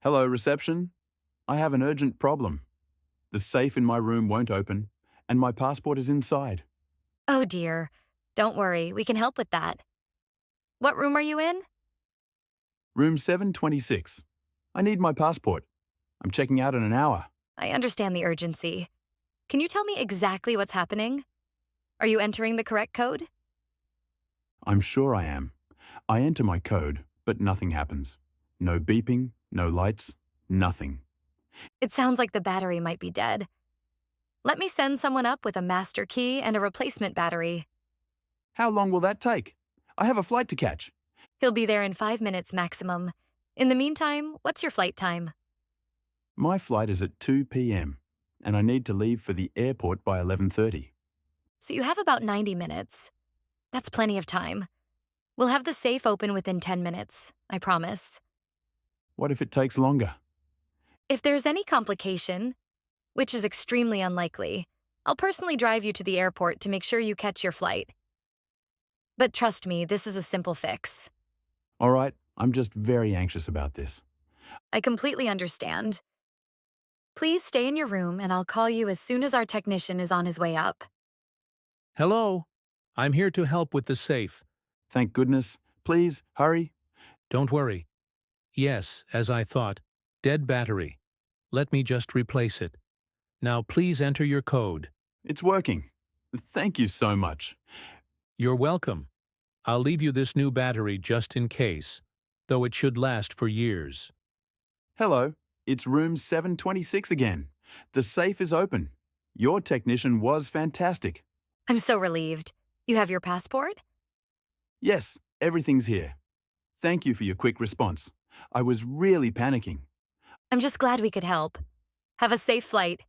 Hello, reception. I have an urgent problem. The safe in my room won't open, and my passport is inside. Oh dear. Don't worry, we can help with that. What room are you in? Room 726. I need my passport. I'm checking out in an hour. I understand the urgency. Can you tell me exactly what's happening? Are you entering the correct code? I'm sure I am. I enter my code, but nothing happens. No beeping, no lights, nothing. It sounds like the battery might be dead. Let me send someone up with a master key and a replacement battery. How long will that take? I have a flight to catch. He'll be there in 5 minutes maximum. In the meantime, what's your flight time? My flight is at 2 p.m., and I need to leave for the airport by 11:30. So you have about 90 minutes. That's plenty of time. We'll have the safe open within 10 minutes, I promise. What if it takes longer? If there's any complication, which is extremely unlikely, I'll personally drive you to the airport to make sure you catch your flight. But trust me, this is a simple fix. All right, I'm just very anxious about this. I completely understand. Please stay in your room and I'll call you as soon as our technician is on his way up. Hello, I'm here to help with the safe. Thank goodness. Please, hurry. Don't worry. Yes, as I thought, dead battery. Let me just replace it. Now please enter your code. It's working. Thank you so much. You're welcome. I'll leave you this new battery just in case, though it should last for years. Hello, it's room 726 again. The safe is open. Your technician was fantastic. I'm so relieved. You have your passport? Yes, everything's here. Thank you for your quick response. I was really panicking. I'm just glad we could help. Have a safe flight.